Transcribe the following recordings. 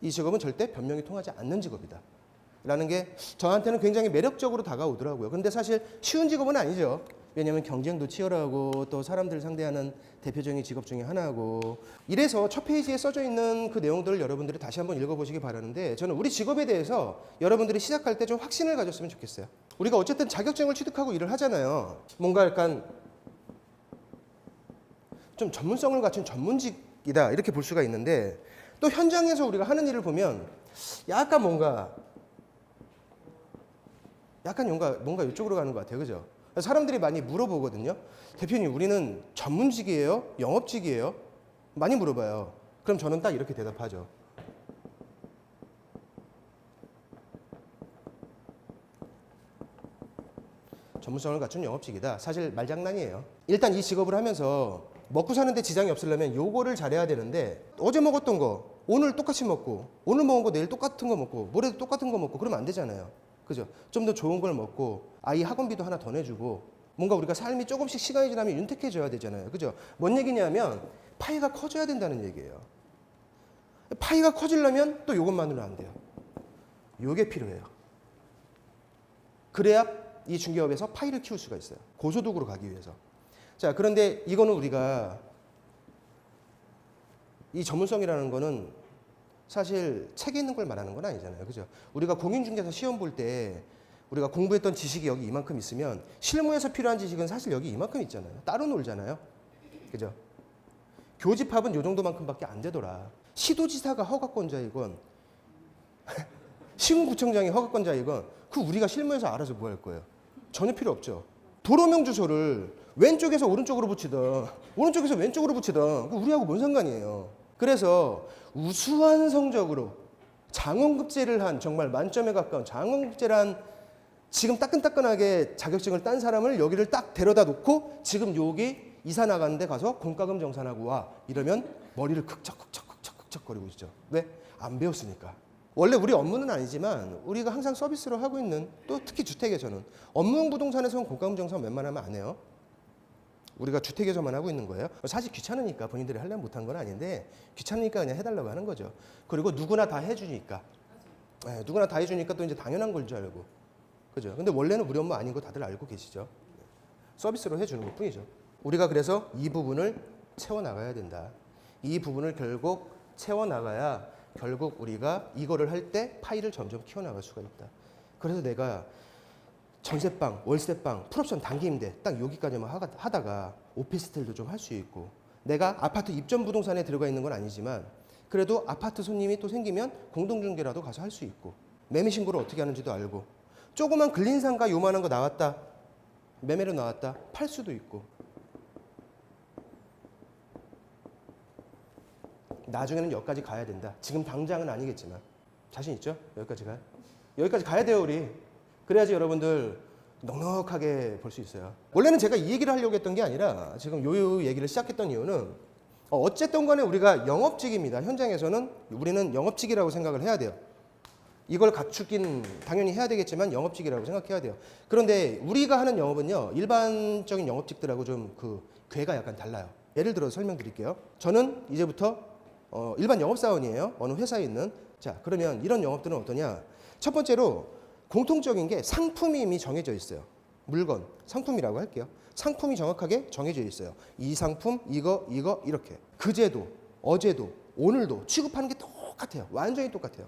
이 직업은 절대 변명이 통하지 않는 직업이다 라는 게 저한테는 굉장히 매력적으로 다가오더라고요. 근데 사실 쉬운 직업은 아니죠. 왜냐하면 경쟁도 치열하고 또 사람들 상대하는 대표적인 직업 중에 하나고, 이래서 첫 페이지에 써져 있는 그 내용들을 여러분들이 다시 한번 읽어보시기 바라는데, 저는 우리 직업에 대해서 여러분들이 시작할 때 좀 확신을 가졌으면 좋겠어요. 우리가 어쨌든 자격증을 취득하고 일을 하잖아요. 뭔가 약간 좀 전문성을 갖춘 전문직이다 이렇게 볼 수가 있는데, 또 현장에서 우리가 하는 일을 보면 약간 뭔가 이쪽으로 가는 것 같아요. 그죠? 사람들이 많이 물어보거든요. 대표님, 우리는 전문직이에요? 영업직이에요? 많이 물어봐요. 그럼 저는 딱 이렇게 대답하죠. 전문성을 갖춘 영업직이다. 사실 말장난이에요. 일단 이 직업을 하면서 먹고 사는데 지장이 없으려면 요거를 잘해야 되는데, 어제 먹었던 거 오늘 똑같이 먹고, 오늘 먹은 거 내일 똑같은 거 먹고, 모레도 똑같은 거 먹고 그러면 안 되잖아요. 그죠? 좀 더 좋은 걸 먹고 아이 학원비도 하나 더 내주고, 뭔가 우리가 삶이 조금씩 시간이 지나면 윤택해져야 되잖아요. 그죠? 뭔 얘기냐면 파이가 커져야 된다는 얘기예요. 파이가 커지려면 또 이것만으로는 안 돼요. 요게 필요해요. 그래야 이 중개업에서 파이를 키울 수가 있어요. 고소득으로 가기 위해서. 자, 그런데 이거는 우리가 이 전문성이라는 거는 사실 책에 있는 걸 말하는 건 아니잖아요. 그죠? 우리가 공인중개사 시험 볼 때 우리가 공부했던 지식이 여기 이만큼 있으면 실무에서 필요한 지식은 사실 여기 이만큼 있잖아요. 따로 놀잖아요. 그죠? 교집합은 요 정도만큼밖에 안 되더라. 시도지사가 허가권자이건 시군구청장이 허가권자이건 그 우리가 실무에서 알아서 뭐 할 거예요? 전혀 필요 없죠. 도로명 주소를 왼쪽에서 오른쪽으로 붙이든 오른쪽에서 왼쪽으로 붙이든 우리하고 뭔 상관이에요. 그래서 우수한 성적으로 장원급제를 한, 정말 만점에 가까운 장원급제를 한, 지금 따끈따끈하게 자격증을 딴 사람을 여기를 딱 데려다 놓고 지금 여기 이사 나가는데 가서 공과금 정산하고 와 이러면 머리를 극적극적 거리고 있죠. 왜? 안 배웠으니까. 원래 우리 업무는 아니지만 우리가 항상 서비스로 하고 있는, 또 특히 주택에서는 업무용 부동산에서는 공과금 정산 웬만하면 안 해요. 우리가 주택에서만 하고 있는 거예요. 사실 귀찮으니까 본인들이 하려면 못한 건 아닌데, 귀찮으니까 그냥 해달라고 하는 거죠. 그리고 누구나 다 해주니까. 네, 누구나 다 해주니까 또 이제 당연한 걸 줄 알고. 그죠? 근데 원래는 우리 업무 아닌 거 다들 알고 계시죠? 서비스로 해주는 것 뿐이죠. 우리가 그래서 이 부분을 채워나가야 된다. 이 부분을 결국 채워나가야 결국 우리가 이거를 할 때 파이를 점점 키워나갈 수가 있다. 그래서 내가 전세방, 월세방, 풀옵션 단기임대 딱 여기까지만 하다가 오피스텔도 좀 할 수 있고, 내가 아파트 입점 부동산에 들어가 있는 건 아니지만 그래도 아파트 손님이 또 생기면 공동중개라도 가서 할 수 있고, 매매 신고를 어떻게 하는지도 알고, 조그만 근린상가 요만한 거 나왔다, 매매로 나왔다, 팔 수도 있고, 나중에는 여기까지 가야 된다. 지금 당장은 아니겠지만 자신 있죠? 여기까지 가요? 여기까지 가야 돼요, 우리. 그래야지 여러분들 넉넉하게 볼 수 있어요. 원래는 제가 이 얘기를 하려고 했던 게 아니라 지금 요 얘기를 시작했던 이유는 어쨌든 간에 우리가 영업직입니다. 현장에서는 우리는 영업직이라고 생각을 해야 돼요. 이걸 갖추긴 당연히 해야 되겠지만 영업직이라고 생각해야 돼요. 그런데 우리가 하는 영업은요, 일반적인 영업직들하고 좀 그 궤가 약간 달라요. 예를 들어 설명드릴게요. 저는 이제부터 일반 영업사원이에요. 어느 회사에 있는. 자, 그러면 이런 영업들은 어떠냐? 첫 번째로 공통적인 게 상품이 이미 정해져 있어요. 물건, 상품이라고 할게요. 상품이 정확하게 정해져 있어요. 이 상품, 이거 이렇게. 그제도, 어제도, 오늘도 취급하는 게 똑같아요. 완전히 똑같아요.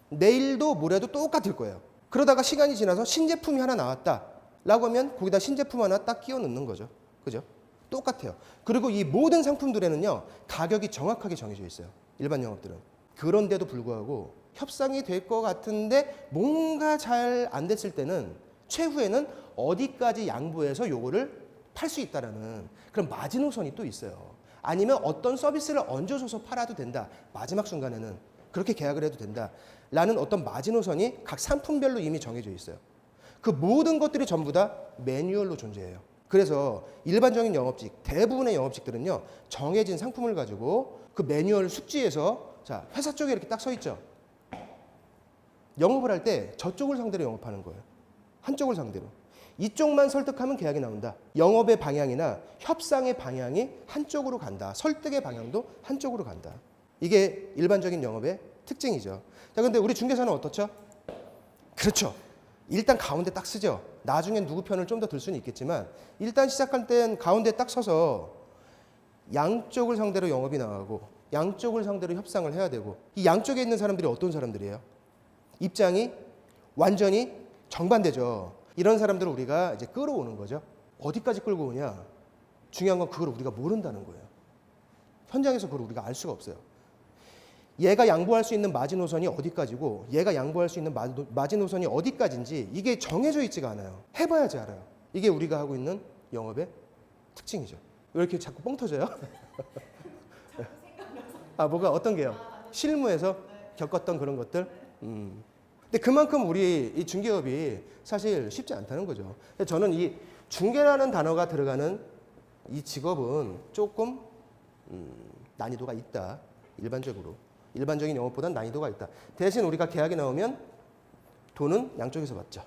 내일도 모레도 똑같을 거예요. 그러다가 시간이 지나서 신제품이 하나 나왔다라고 하면 거기다 신제품 하나 딱 끼워 넣는 거죠. 그죠? 똑같아요. 그리고 이 모든 상품들에는요, 가격이 정확하게 정해져 있어요. 일반 영업들은. 그런데도 불구하고 협상이 될 것 같은데 뭔가 잘 안 됐을 때는 최후에는 어디까지 양보해서 요거를 팔 수 있다라는 그런 마지노선이 또 있어요. 아니면 어떤 서비스를 얹어줘서 팔아도 된다. 마지막 순간에는 그렇게 계약을 해도 된다. 라는 어떤 마지노선이 각 상품별로 이미 정해져 있어요. 그 모든 것들이 전부 다 매뉴얼로 존재해요. 그래서 일반적인 영업직, 대부분의 영업직들은요, 정해진 상품을 가지고 그 매뉴얼 숙지에서, 자, 회사 쪽에 이렇게 딱 서 있죠. 영업을 할 때 저쪽을 상대로 영업하는 거예요. 한쪽을 상대로. 이쪽만 설득하면 계약이 나온다. 영업의 방향이나 협상의 방향이 한쪽으로 간다. 설득의 방향도 한쪽으로 간다. 이게 일반적인 영업의 특징이죠. 자, 근데 우리 중개사는 어떻죠? 그렇죠. 일단 가운데 딱 쓰죠. 나중엔 누구 편을 좀 더 들 수는 있겠지만 일단 시작할 땐 가운데 딱 서서 양쪽을 상대로 영업이 나가고 양쪽을 상대로 협상을 해야 되고 이 양쪽에 있는 사람들이 어떤 사람들이에요? 입장이 완전히 정반대죠. 이런 사람들을 우리가 이제 끌어오는 거죠. 어디까지 끌고 오냐? 중요한 건 그걸 우리가 모른다는 거예요. 현장에서 그걸 우리가 알 수가 없어요. 얘가 양보할 수 있는 마지노선이 어디까지고 얘가 양보할 수 있는 마지노선이 어디까지인지 이게 정해져 있지가 않아요. 해봐야지 알아요. 이게 우리가 하고 있는 영업의 특징이죠. 왜 이렇게 자꾸 뻥 터져요? 아, 뭐가 어떤 게요? 실무에서 겪었던 그런 것들? 근데 그만큼 우리 이 중개업이 사실 쉽지 않다는 거죠. 저는 이 중개라는 단어가 들어가는 이 직업은 조금 난이도가 있다. 일반적으로. 일반적인 영업보다는 난이도가 있다. 대신 우리가 계약이 나오면 돈은 양쪽에서 받죠.